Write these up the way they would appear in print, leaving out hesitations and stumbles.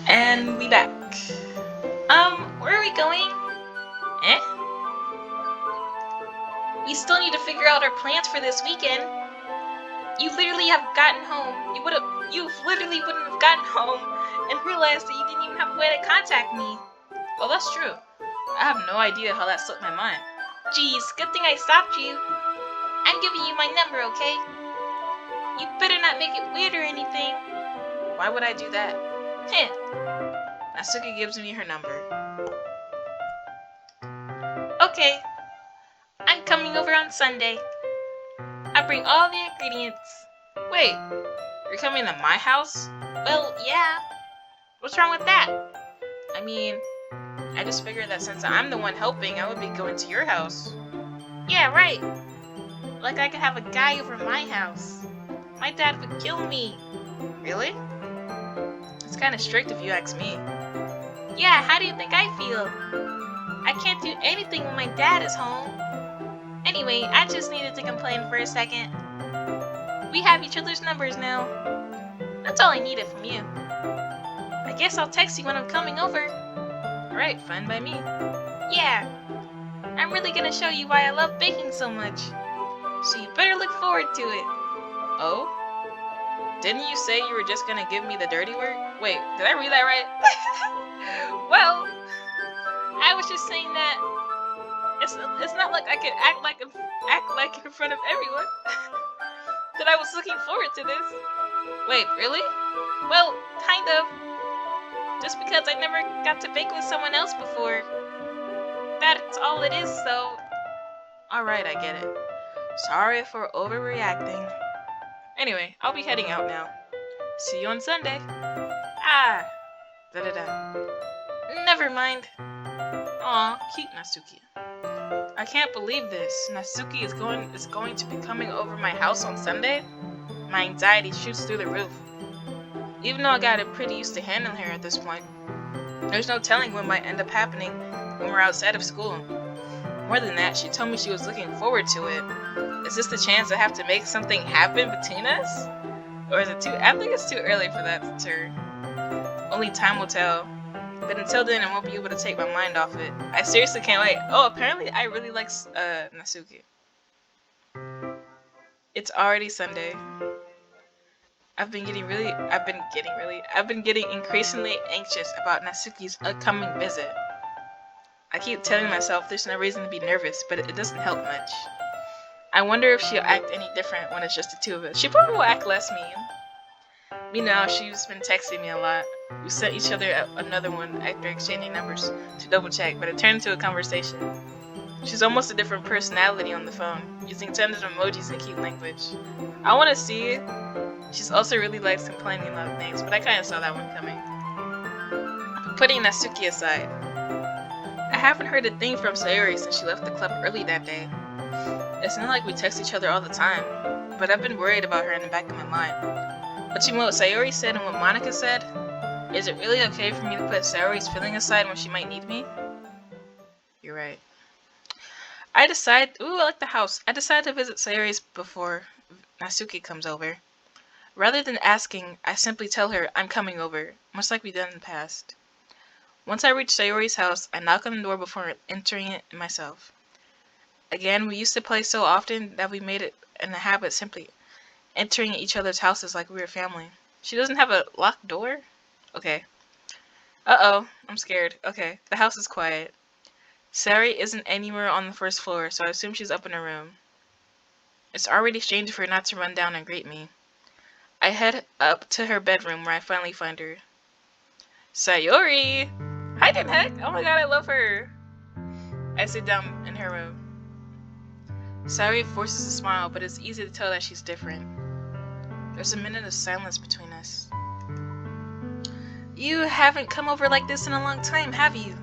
And we back. Where are we going? We still need to figure out our plans for this weekend. You literally have gotten home. You literally wouldn't have gotten home and realized that you didn't even have a way to contact me. Well, that's true. I have no idea how that slipped my mind. Geez, good thing I stopped you. I'm giving you my number, okay? You better not make it weird or anything. Why would I do that? Natsuki gives me her number. Okay. I'm coming over on Sunday. I bring all the ingredients. Wait, you're coming to my house? Well, yeah. What's wrong with that? I mean, I just figured that since I'm the one helping, I would be going to your house. Yeah, right. Like I could have a guy over my house. My dad would kill me. Really? It's kind of strict if you ask me. Yeah, how do you think I feel? I can't do anything when my dad is home. Anyway, I just needed to complain for a second. We have each other's numbers now. That's all I needed from you. I guess I'll text you when I'm coming over. Alright, fine by me. Yeah. I'm really gonna show you why I love baking so much. So you better look forward to it. Oh? Didn't you say you were just gonna give me the dirty work? Wait, did I read that right? Well, I was just saying that it's not like I could act like in front of everyone that I was looking forward to this. Wait, really? Well, kind of. Just because I never got to bake with someone else before. That's all it is, so... Alright, I get it. Sorry for overreacting. Anyway, I'll be heading out now. See you on Sunday. Ah! Da-da-da. Never mind. Aw, cute Natsuki. I can't believe this. Natsuki is going to be coming over my house on Sunday? My anxiety shoots through the roof. Even though I got it pretty used to handling her at this point, there's no telling what might end up happening when we're outside of school. More than that, she told me she was looking forward to it. Is this the chance I have to make something happen between us? Or is it too... I think it's too early for that to turn. Only time will tell. But until then, I won't be able to take my mind off it. I seriously can't wait. Oh, apparently I really like Natsuki. It's already Sunday. I've been getting increasingly anxious about Natsuki's upcoming visit. I keep telling myself there's no reason to be nervous, but it doesn't help much. I wonder if she'll act any different when it's just the two of us. She probably will act less mean. Meanwhile, she's been texting me a lot. We sent each other another one after exchanging numbers to double check, but it turned into a conversation. She's almost a different personality on the phone, using tons of emojis and cute language. I want to see it. She's also really likes complaining about things, but I kind of saw that one coming. Putting Natsuki aside, I haven't heard a thing from Sayori since she left the club early that day. It's not like we text each other all the time, but I've been worried about her in the back of my mind. But you know what Sayori said and what Monica said? Is it really okay for me to put Sayori's feeling aside when she might need me? You're right. I like the house. I decided to visit Sayori's before Natsuki comes over. Rather than asking, I simply tell her I'm coming over, much like we've done in the past. Once I reach Sayori's house, I knock on the door before entering it myself. Again, we used to play so often that we made it in a habit simply entering each other's houses like we were family. She doesn't have a locked door? Okay. Uh-oh, I'm scared. Okay, the house is quiet. Sayori isn't anywhere on the first floor, so I assume she's up in her room. It's already strange for her not to run down and greet me. I head up to her bedroom where I finally find her. Sayori! Hi, heck! Oh my god, I love her! I sit down in her room. Sayori forces a smile, but it's easy to tell that she's different. There's a minute of silence between us. You haven't come over like this in a long time, have you?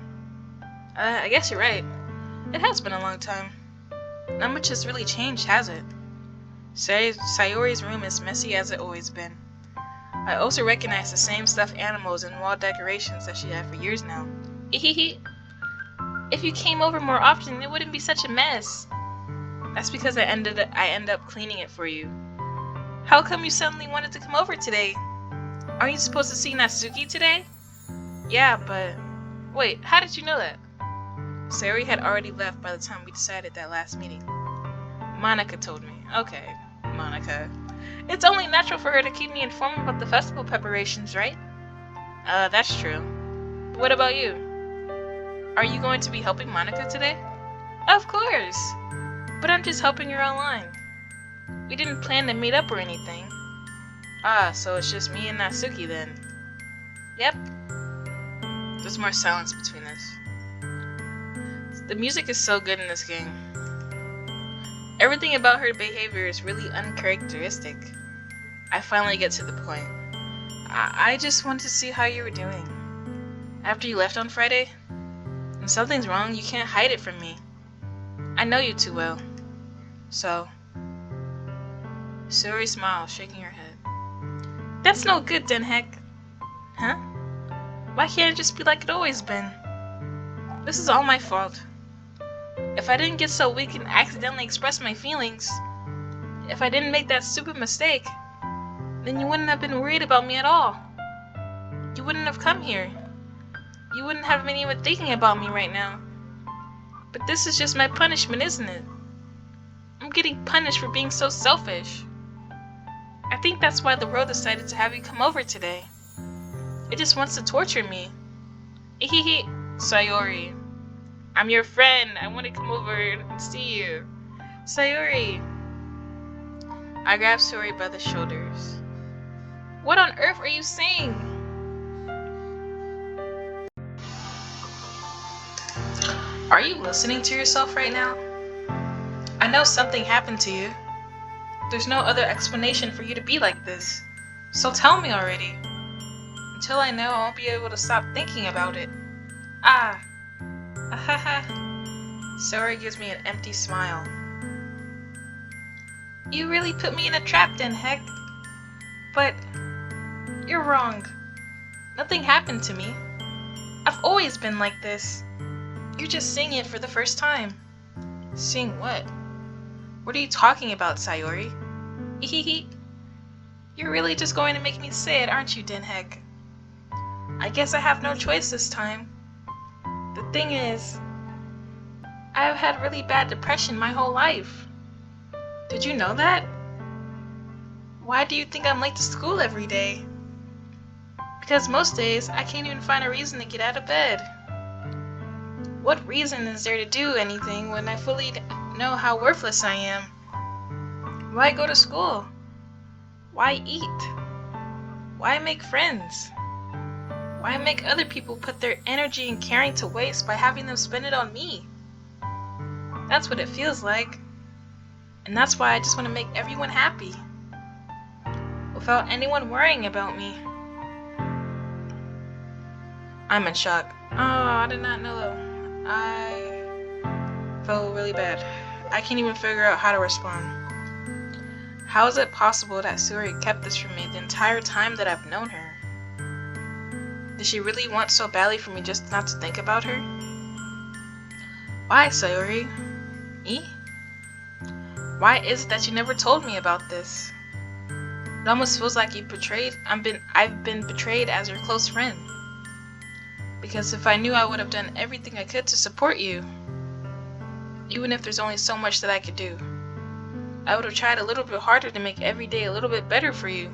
I guess you're right. It has been a long time. Not much has really changed, has it? Sayori's room is messy as it always been. I also recognize the same stuffed animals and wall decorations that she had for years now. Hehehe. If you came over more often, it wouldn't be such a mess. That's because I end up cleaning it for you. How come you suddenly wanted to come over today? Aren't you supposed to see Natsuki today? Yeah, but... Wait, how did you know that? Sayori had already left by the time we decided that last meeting. Monica told me. Okay, Monica. It's only natural for her to keep me informed about the festival preparations, right? That's true. But what about you? Are you going to be helping Monica today? Of course! But I'm just helping her online. We didn't plan to meet up or anything. Ah, so it's just me and Natsuki then. Yep. There's more silence between us. The music is so good in this game. Everything about her behavior is really uncharacteristic. I finally get to the point. I just want to see how you were doing. After you left on Friday, when something's wrong, you can't hide it from me. I know you too well. So... Sayori smiled, shaking her head. That's no good, Denhek. Huh? Why can't it just be like it always been? This is all my fault. If I didn't get so weak and accidentally express my feelings, if I didn't make that stupid mistake, then you wouldn't have been worried about me at all. You wouldn't have come here. You wouldn't have been even thinking about me right now. But this is just my punishment, isn't it? I'm getting punished for being so selfish. I think that's why the world decided to have you come over today. It just wants to torture me. Ehehe, Sayori. I'm your friend. I want to come over and see you. Sayori. I grabbed Sayori by the shoulders. What on earth are you saying? Are you listening to yourself right now? I know something happened to you. There's no other explanation for you to be like this. So tell me already. Until I know, I won't be able to stop thinking about it. Ah. Ahaha. Sayori gives me an empty smile. You really put me in a trap then, heck. But you're wrong. Nothing happened to me. I've always been like this. You're just seeing it for the first time. Seeing what? What are you talking about, Sayori? Hehehe. You're really just going to make me say it, aren't you, Denhek? I guess I have no choice this time. The thing is, I've had really bad depression my whole life. Did you know that? Why do you think I'm late to school every day? Because most days, I can't even find a reason to get out of bed. What reason is there to do anything when I fully know how worthless I am? Why go to school? Why eat? Why make friends? Why make other people put their energy and caring to waste by having them spend it on me? That's what it feels like. And that's why I just want to make everyone happy. Without anyone worrying about me. I'm in shock. Oh, I did not know. I felt really bad. I can't even figure out how to respond. How is it possible that Sayori kept this from me the entire time that I've known her? Did she really want so badly for me just not to think about her? Why, Sayori? Me? Why is it that you never told me about this? It almost feels like I've been betrayed as your close friend. Because if I knew, I would have done everything I could to support you. Even if there's only so much that I could do. I would have tried a little bit harder to make every day a little bit better for you.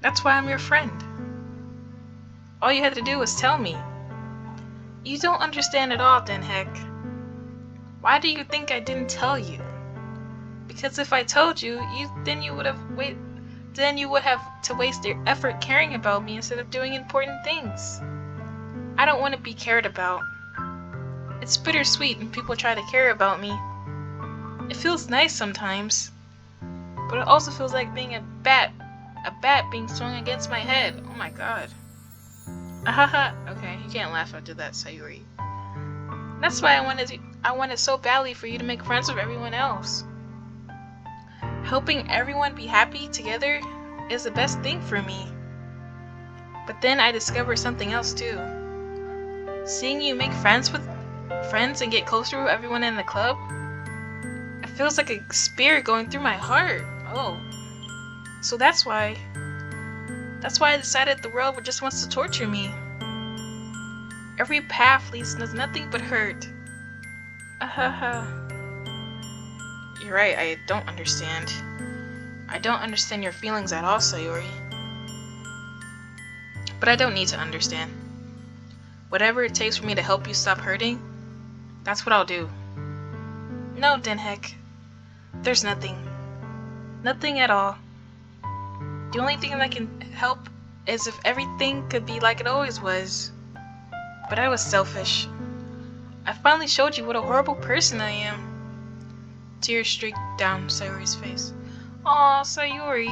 That's why I'm your friend. All you had to do was tell me. You don't understand at all, Denhek. Why do you think I didn't tell you? Because if I told you, then you would have to waste your effort caring about me instead of doing important things. I don't want to be cared about. It's bittersweet when people try to care about me. It feels nice sometimes, but it also feels like being a bat being swung against my head. Oh my god. Ahaha. Okay, you can't laugh after that, Sayori. That's why I wanted so badly for you to make friends with everyone else. Helping everyone be happy together is the best thing for me. But then I discovered something else too. Seeing you make friends and get closer with everyone in the club, it feels like a spear going through my heart. Oh. So that's why I decided the world just wants to torture me. Every path leads to nothing but hurt. You're right, I don't understand. I don't understand your feelings at all, Sayori. But I don't need to understand. Whatever it takes for me to help you stop hurting, that's what I'll do. No, Denhek. There's nothing. Nothing at all. The only thing that can help is if everything could be like it always was. But I was selfish. I finally showed you what a horrible person I am. Tears streaked down Sayori's face. Aw, Sayori.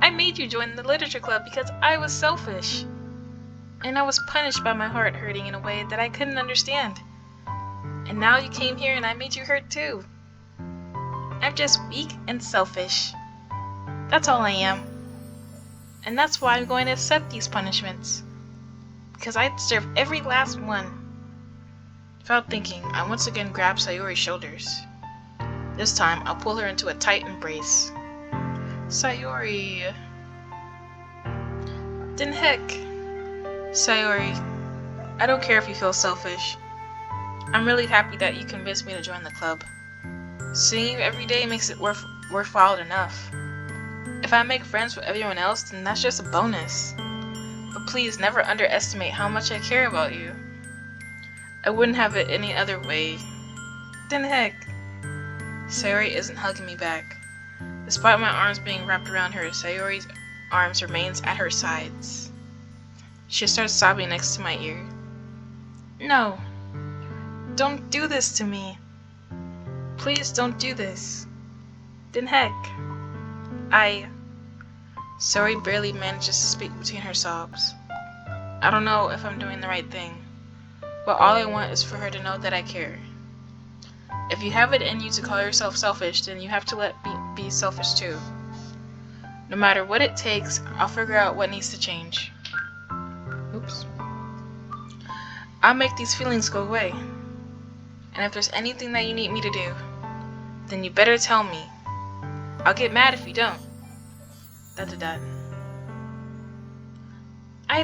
I made you join the literature club because I was selfish. And I was punished by my heart hurting in a way that I couldn't understand. And now you came here and I made you hurt too. I'm just weak and selfish. That's all I am. And that's why I'm going to accept these punishments. Because I deserve every last one. Without thinking, I once again grabbed Sayori's shoulders. This time, I'll pull her into a tight embrace. Sayori. Then heck. Sayori, I don't care if you feel selfish. I'm really happy that you convinced me to join the club. Seeing you every day makes it worthwhile enough. If I make friends with everyone else, then that's just a bonus. But please never underestimate how much I care about you. I wouldn't have it any other way. Then heck. Sayori isn't hugging me back. Despite my arms being wrapped around her, Sayori's arms remains at her sides. She starts sobbing next to my ear. No. Don't do this to me. Please don't do this. Then heck. Sayori barely manages to speak between her sobs. I don't know if I'm doing the right thing, but all I want is for her to know that I care. If you have it in you to call yourself selfish, then you have to let me be selfish too. No matter what it takes, I'll figure out what needs to change. Oops. I'll make these feelings go away. And if there's anything that you need me to do, then you better tell me. I'll get mad if you don't. I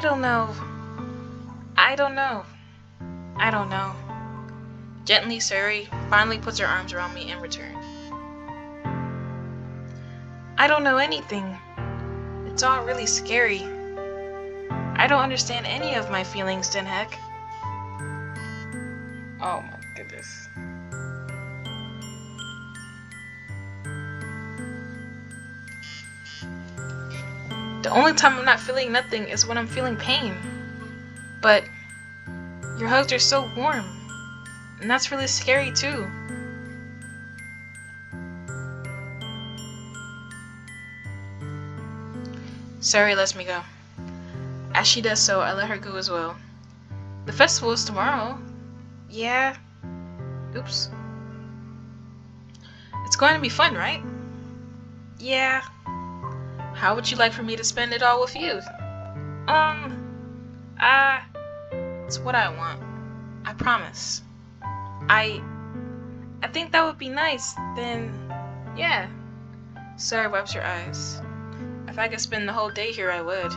don't know. Gently, Sayori finally puts her arms around me in return. I don't know anything. It's all really scary. I don't understand any of my feelings, Denhek. Oh my goodness. The only time I'm not feeling nothing is when I'm feeling pain. But your hugs are so warm. And that's really scary too. Sayori lets me go. As she does so, I let her go as well. The festival is tomorrow. Yeah. Oops. It's going to be fun, right? Yeah. How would you like for me to spend it all with you? It's what I want. I promise. I think that would be nice, then, yeah. Sayori wipes her eyes. If I could spend the whole day here, I would.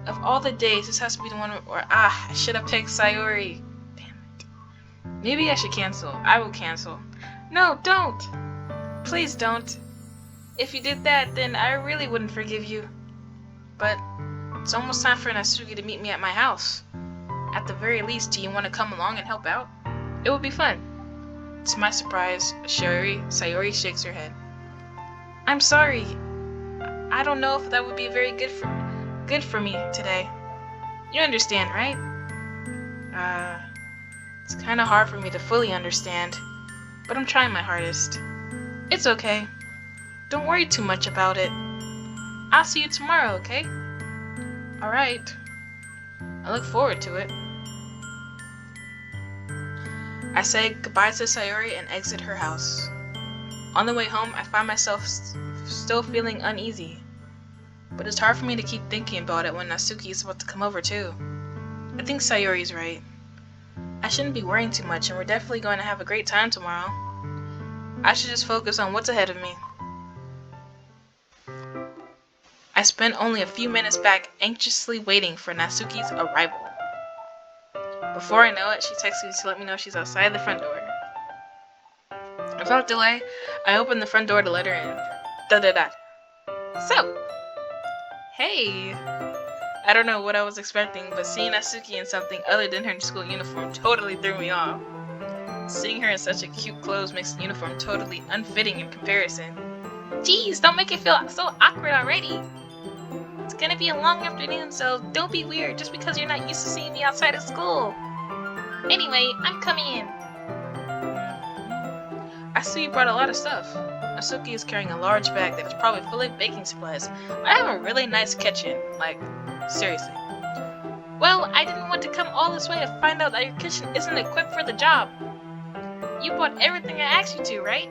Of all the days, this has to be the one where, I should have picked Sayori. Damn it. Maybe I should cancel. I will cancel. No, don't. Please don't. If you did that, then I really wouldn't forgive you. But it's almost time for NATSUKI to meet me at my house. At the very least, do you want to come along and help out? It would be fun. To my surprise, Sayori shakes her head. I'm sorry. I don't know if that would be very good for me today. You understand, right? It's kind of hard for me to fully understand, but I'm trying my hardest. It's okay. Don't worry too much about it. I'll see you tomorrow, okay? Alright. I look forward to it. I say goodbye to Sayori and exit her house. On the way home, I find myself still feeling uneasy. But it's hard for me to keep thinking about it when NATSUKI is about to come over too. I think Sayori's right. I shouldn't be worrying too much, and we're definitely going to have a great time tomorrow. I should just focus on what's ahead of me. I spent only a few minutes back anxiously waiting for NATSUKI's arrival. Before I know it, she texts me to let me know she's outside the front door. Without delay, I open the front door to let her in. Da-da-da. So, hey. I don't know what I was expecting, but seeing NATSUKI in something other than her school uniform totally threw me off. Seeing her in such a cute clothes makes the uniform totally unfitting in comparison. Jeez, don't make it feel so awkward already. It's gonna be a long afternoon, so don't be weird just because you're not used to seeing me outside of school. Anyway, I'm coming in. I see you brought a lot of stuff. NATSUKI is carrying a large bag that is probably full of baking supplies. I have a really nice kitchen, like, seriously. Well, I didn't want to come all this way to find out that your kitchen isn't equipped for the job. You bought everything I asked you to, right?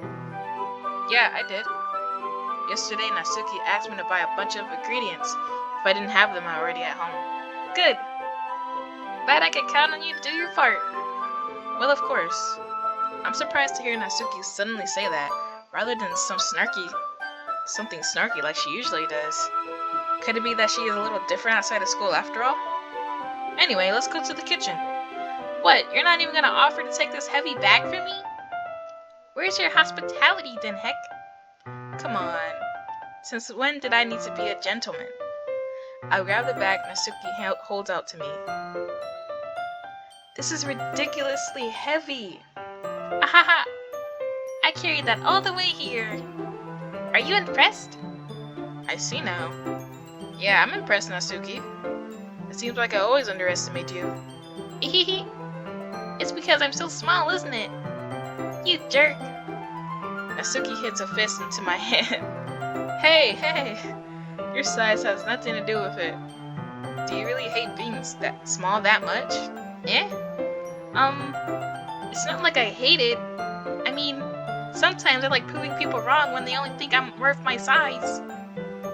Yeah, I did. Yesterday, NATSUKI asked me to buy a bunch of ingredients if I didn't have them already at home. Good. Glad I could count on you to do your part. Well, of course. I'm surprised to hear NATSUKI suddenly say that, rather than something snarky like she usually does. Could it be that she is a little different outside of school after all? Anyway, let's go to the kitchen. What, you're not even gonna offer to take this heavy bag from me? Where's your hospitality then, heck? Come on. Since when did I need to be a gentleman? I grab the bag NATSUKI holds out to me. This is ridiculously heavy. Ahaha! I carried that all the way here. Are you impressed? I see now. Yeah, I'm impressed, NATSUKI. It seems like I always underestimate you. Ehehe. It's because I'm so small, isn't it? You jerk. NATSUKI hits a fist into my hand. Hey! Your size has nothing to do with it. Do you really hate being that small that much? Eh? It's not like I hate it. I mean, sometimes I like proving people wrong when they only think I'm worth my size.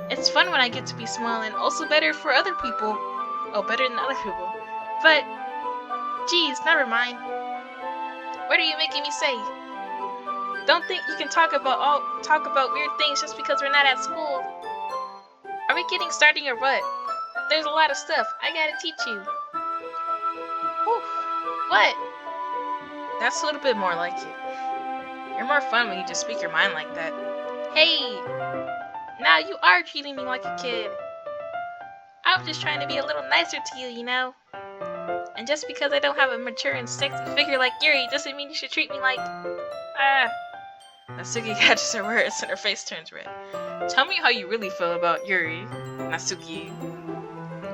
It's fun when I get to be small and also better for other people. Oh, better than other people. But, geez, never mind. What are you making me say? Don't think you can talk about weird things just because we're not at school. Are we getting started or what? There's a lot of stuff I gotta teach you. Whew. What? That's a little bit more like you. You're more fun when you just speak your mind like that. Hey! Now you are treating me like a kid. I was just trying to be a little nicer to you, you know? And just because I don't have a mature and sexy figure like Yuri doesn't mean you should treat me like... NATSUKI catches her words and her face turns red. Tell me how you really feel about Yuri, NATSUKI.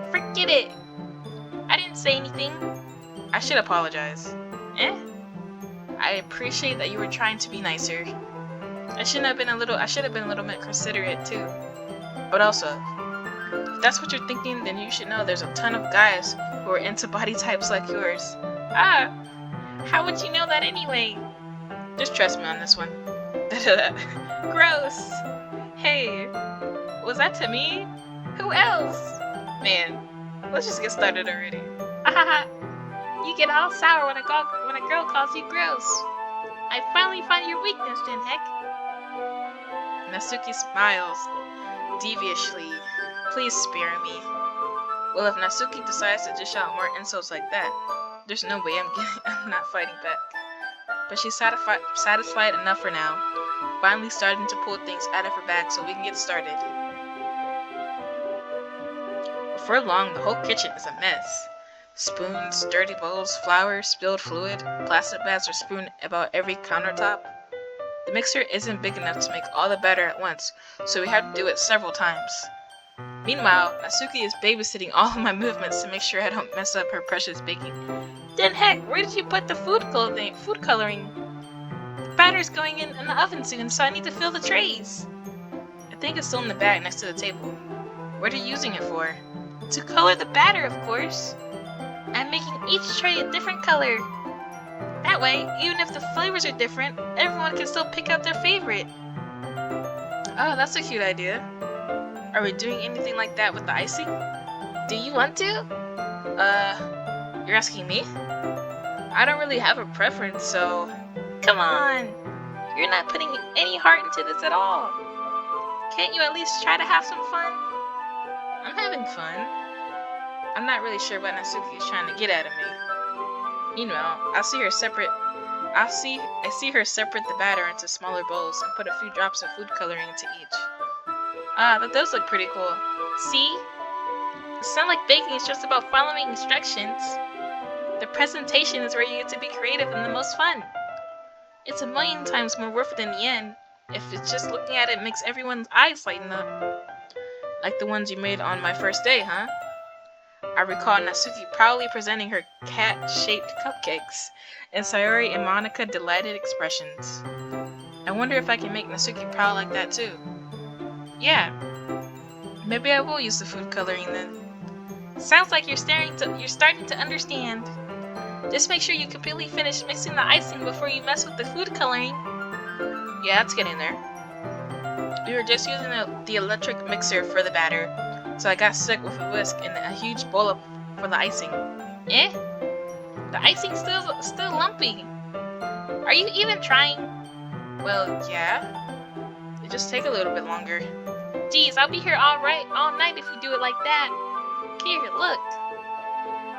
Forget it! I didn't say anything. I should apologize. Eh? I appreciate that you were trying to be nicer. I should have been a little bit considerate too. But also, if that's what you're thinking, then you should know there's a ton of guys who are into body types like yours. How would you know that anyway? Just trust me on this one. Gross! Hey, was that to me? Who else? Man, let's just get started already. You get all sour when a girl calls you gross. I finally find your weakness then, heck. NATSUKI smiles deviously. Please spare me. Well, if NATSUKI decides to dish out more insults like that, there's no way I'm not fighting back. But she's satisfied enough for now, finally starting to pull things out of her bag so we can get started. Before long, the whole kitchen is a mess. Spoons, dirty bowls, flour, spilled fluid, plastic bags are strewn about every countertop. The mixer isn't big enough to make all the batter at once, so we have to do it several times. Meanwhile, NATSUKI is babysitting all of my movements to make sure I don't mess up her precious baking. Then heck, where did you put the food coloring? The batter's going in the oven soon, so I need to fill the trays. I think it's still in the bag next to the table. What are you using it for? To color the batter, of course. I'm making each tray a different color. That way, even if the flavors are different, everyone can still pick out their favorite. Oh, that's a cute idea. Are we doing anything like that with the icing? Do you want to? You're asking me? I don't really have a preference, so... Come on! You're not putting any heart into this at all. Can't you at least try to have some fun? I'm having fun. I'm not really sure what NATSUKI is trying to get out of me. Meanwhile, I see her separate the batter into smaller bowls and put a few drops of food coloring into each. Ah, that does look pretty cool. See? It's not like baking is just about following instructions. The presentation is where you get to be creative and the most fun. It's a million times more worth it in the end, if it's just looking at it makes everyone's eyes lighten up. Like the ones you made on my first day, huh? I recall Natsuki proudly presenting her cat-shaped cupcakes, and Sayori and Monica delighted expressions. I wonder if I can make Natsuki proud like that too. Yeah, maybe I will use the food coloring then. Sounds like you're starting to understand. Just make sure you completely finish mixing the icing before you mess with the food coloring. Yeah, it's getting there. We were just using the electric mixer for the batter, so I got stuck with a whisk and a huge bowl for the icing. Eh? The icing's still lumpy. Are you even trying? Well, yeah. It just take a little bit longer. Geez, I'll be here all night if you do it like that. Here, look.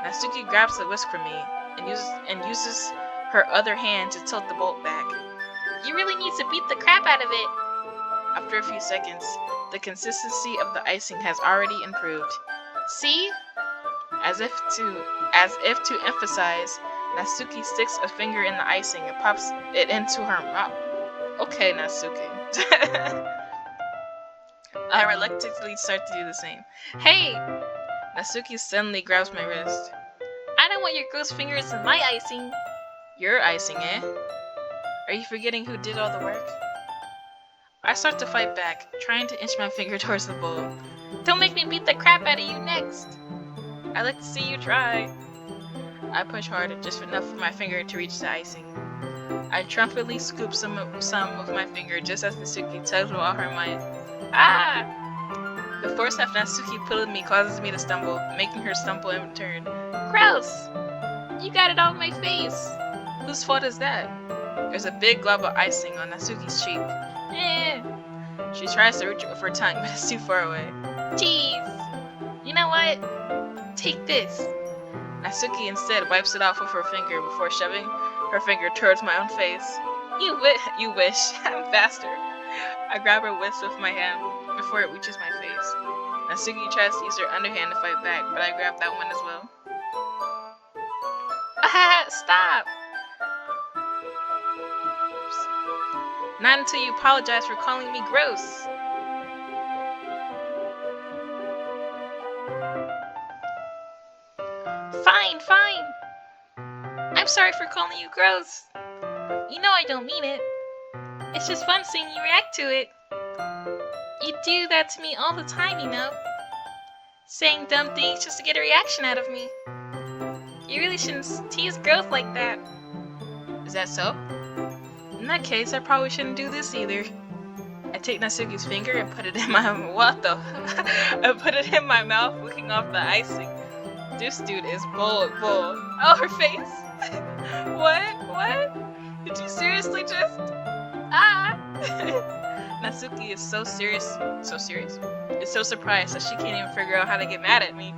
Natsuki grabs the whisk from me and uses her other hand to tilt the bolt back. You really need to beat the crap out of it. After a few seconds, the consistency of the icing has already improved. See? As if to emphasize, Natsuki sticks a finger in the icing and pops it into her mouth. Okay, Natsuki. I reluctantly start to do the same. Hey! Natsuki suddenly grabs my wrist. I don't want your gross fingers in my icing. Your icing, eh? Are you forgetting who did all the work? I start to fight back, trying to inch my finger towards the bowl. Don't make me beat the crap out of you next. I'd like to see you try. I push hard, just enough for my finger to reach the icing. I triumphantly scoop some with my finger just as Natsuki tugs with all her might. Ah! The force of Natsuki pulling me causes me to stumble, making her stumble in turn. Gross! You got it all in my face! Whose fault is that? There's a big glob of icing on Natsuki's cheek. Eh. She tries to reach it with her tongue, but it's too far away. Jeez! You know what? Take this. Natsuki instead wipes it off with her finger before shoving her finger towards my own face. You wish. I'm faster. I grab her whisk with my hand before it reaches my face. Natsuki tries to use her underhand to fight back, but I grab that one as well. Stop! Oops. Not until you apologize for calling me gross. Fine. I'm sorry for calling you gross. You know I don't mean it. It's just fun seeing you react to it. You do that to me all the time, you know. Saying dumb things just to get a reaction out of me. You really shouldn't tease girls like that. Is that so? In that case, I probably shouldn't do this either. I take Natsuki's finger and put it in my I put it in my mouth, licking off the icing. This dude is bold. Oh, her face. What? Did you seriously just? Ah! Natsuki is so serious. Is so surprised that she can't even figure out how to get mad at me.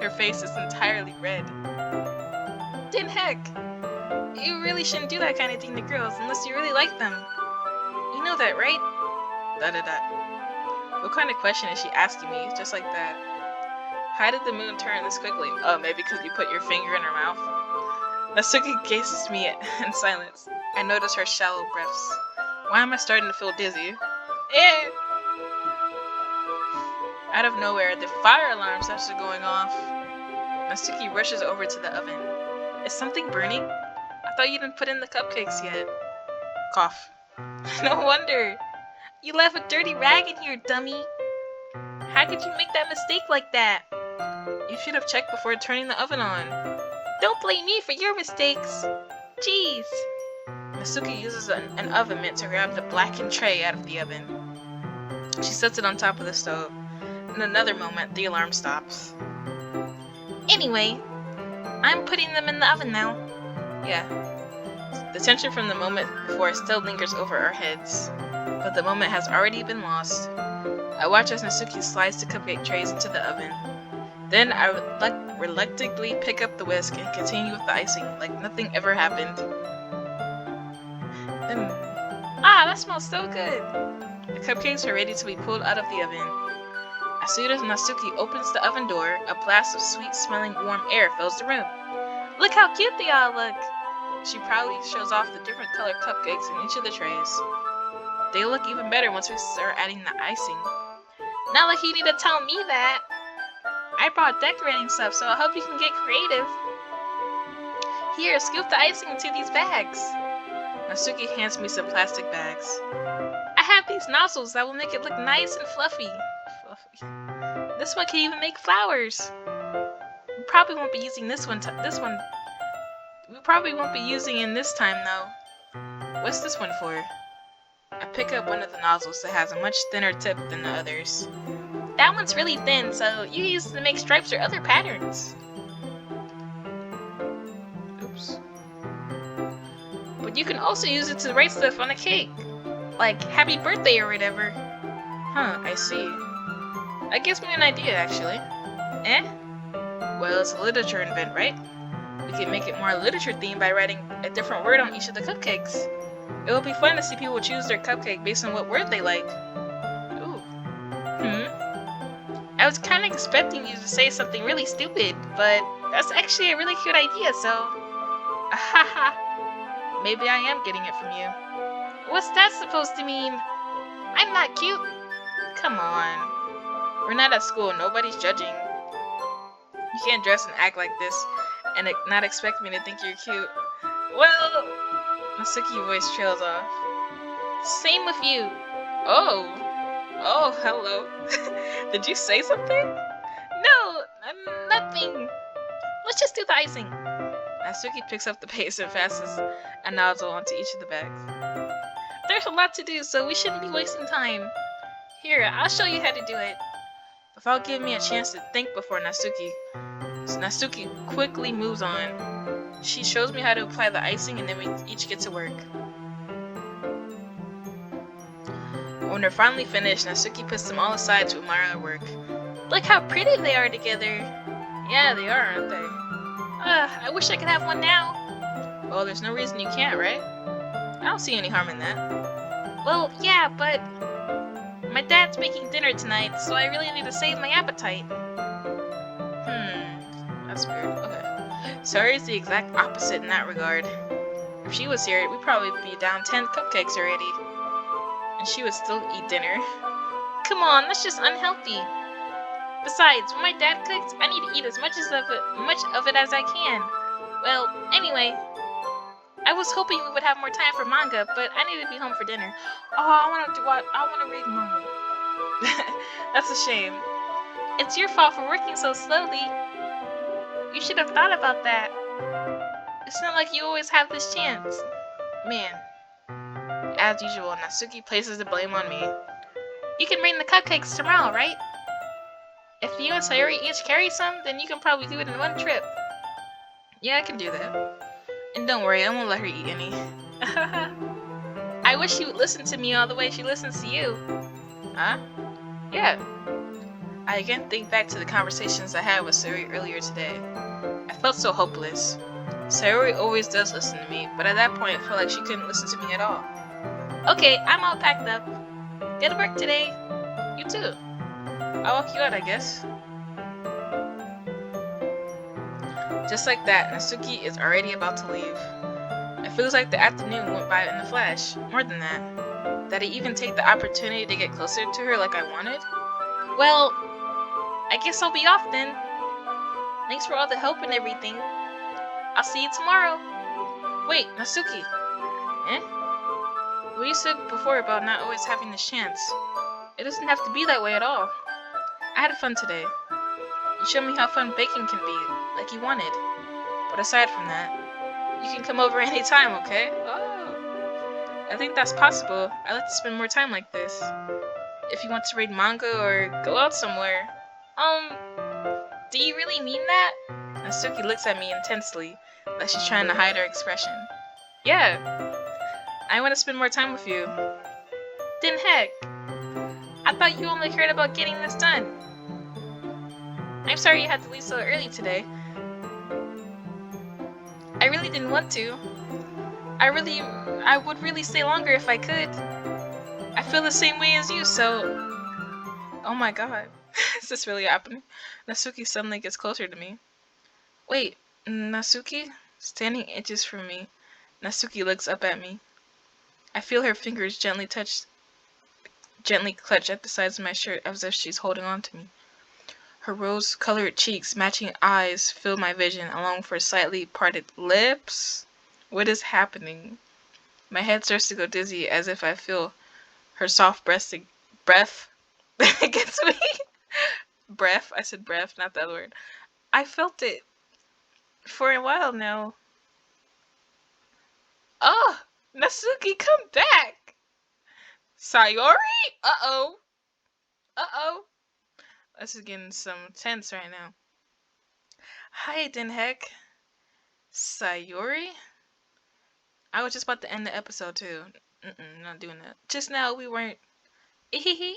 Her face is entirely red. Then heck, you really shouldn't do that kind of thing to girls unless you really like them. You know that, right? What kind of question is she asking me? Just like that. How did the moon turn this quickly? Oh, maybe because you put your finger in her mouth? Natsuki gazes me in silence. I notice her shallow breaths. Why am I starting to feel dizzy? Eh! Out of nowhere, the fire alarm starts going off. Natsuki rushes over to the oven. Is something burning? I thought you didn't put in the cupcakes yet. Cough. No wonder. You left a dirty rag in here, dummy. How could you make that mistake like that? You should have checked before turning the oven on. Don't blame me for your mistakes. Jeez. Natsuki uses an oven mitt to grab the blackened tray out of the oven. She sets it on top of the stove. In another moment, the alarm stops. Anyway, I'm putting them in the oven now. Yeah. The tension from the moment before still lingers over our heads, but the moment has already been lost. I watch as Natsuki slides the cupcake trays into the oven. Then I would reluctantly pick up the whisk and continue with the icing like nothing ever happened. Ah, that smells so good! The cupcakes are ready to be pulled out of the oven. As soon as Natsuki opens the oven door, a blast of sweet-smelling warm air fills the room. Look how cute they all look! She proudly shows off the different colored cupcakes in each of the trays. They look even better once we start adding the icing. Not like you need to tell me that! I brought decorating stuff, so I hope you can get creative. Here, scoop the icing into these bags. Natsuki hands me some plastic bags. I have these nozzles that will make it look nice and fluffy. This one can even make flowers. We probably won't be using we probably won't be using it this time though. What's this one for? I pick up one of the nozzles that has a much thinner tip than the others. That one's really thin, so you use it to make stripes or other patterns. Oops. But you can also use it to write stuff on a cake. Like, happy birthday or whatever. Huh, I see. That gives me an idea, actually. Eh? Well, it's a literature event, right? We can make it more literature themed by writing a different word on each of the cupcakes. It will be fun to see people choose their cupcake based on what word they like. Ooh. I was kind of expecting you to say something really stupid, but that's actually a really cute idea, so... Ahaha. Maybe I am getting it from you. What's that supposed to mean? I'm not cute. Come on. We're not at school, nobody's judging. You can't dress and act like this and not expect me to think you're cute. Well... Natsuki's voice trails off. Same with you. Oh, hello. Did you say something? No, nothing. Let's just do the icing. Natsuki picks up the paste and fastens a nozzle onto each of the bags. There's a lot to do, so we shouldn't be wasting time. Here, I'll show you how to do it. Without giving me a chance to think before Natsuki quickly moves on. She shows me how to apply the icing and then we each get to work. When they're finally finished, Natsuki puts them all aside to admire our work. Look how pretty they are together. Yeah, they are, aren't they? I wish I could have one now. Well, there's no reason you can't, right? I don't see any harm in that. Well, yeah, but my dad's making dinner tonight, so I really need to save my appetite. That's weird. Okay. Saori is the exact opposite in that regard. If she was here, we'd probably be down 10 cupcakes already. And she would still eat dinner. Come on, that's just unhealthy. Besides, when my dad cooks, I need to eat as much of it as I can. Well, anyway, I was hoping we would have more time for manga, but I need to be home for dinner. Oh, I want to read manga. That's a shame. It's your fault for working so slowly. You should have thought about that. It's not like you always have this chance. Man. As usual, Natsuki places the blame on me. You can bring the cupcakes tomorrow, right? If you and Sayori each carry some, then you can probably do it in one trip. Yeah, I can do that. And don't worry, I won't let her eat any. I wish she would listen to me all the way she listens to you. Huh? Yeah. I again think back to the conversations I had with Sayori earlier today. I felt so hopeless. Sayori always does listen to me, but at that point I felt like she couldn't listen to me at all. Okay, I'm all packed up. Get to work today. You too. I'll walk you out, I guess. Just like that, Natsuki is already about to leave. It feels like the afternoon went by in a flash. More than that. Did I even take the opportunity to get closer to her like I wanted? Well, I guess I'll be off then. Thanks for all the help and everything. I'll see you tomorrow. Wait, Natsuki. Eh? What you said before about not always having this chance. It doesn't have to be that way at all. I had fun today. You showed me how fun baking can be, like you wanted. But aside from that, you can come over anytime, okay? Oh. I think that's possible. I like to spend more time like this. If you want to read manga or go out somewhere. Do you really mean that? Natsuki looks at me intensely, like she's trying to hide her expression. Yeah. I want to spend more time with you. Then heck. I thought you only cared about getting this done. I'm sorry you had to leave so early today. I really didn't want to. I would really stay longer if I could. I feel the same way as you, so... Oh my god. Is this really happening? Natsuki suddenly gets closer to me. Wait, Natsuki? Standing inches from me, Natsuki looks up at me. I feel her fingers gently clutch at the sides of my shirt as if she's holding on to me. Her rose-colored cheeks, matching eyes, fill my vision, along with her slightly parted lips. What is happening? My head starts to go dizzy as if I feel her soft breath against me. Breath. I said breath, not the other word. I felt it for a while now. Oh, Natsuki, come back! Sayori? Uh-oh. Uh-oh. This is getting some tense right now. Hi, Denheck. Sayori? I was just about to end the episode, too. Not doing that. Just now, we weren't... Ehehe.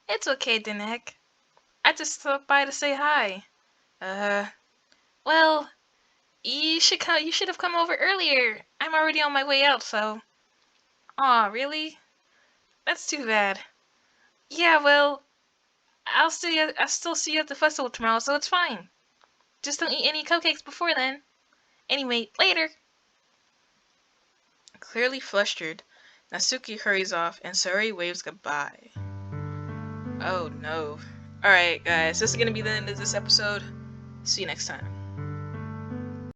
It's okay, Denheck. I just stopped by to say hi. Well, you should have come over earlier. I'm already on my way out, so... Aw, really? That's too bad. Yeah, well, I'll still see you at the festival tomorrow, so it's fine. Just don't eat any cupcakes before then. Anyway, later. Clearly flustered, Natsuki hurries off and Sayori waves goodbye. Oh no. Alright guys, this is gonna be the end of this episode. See you next time.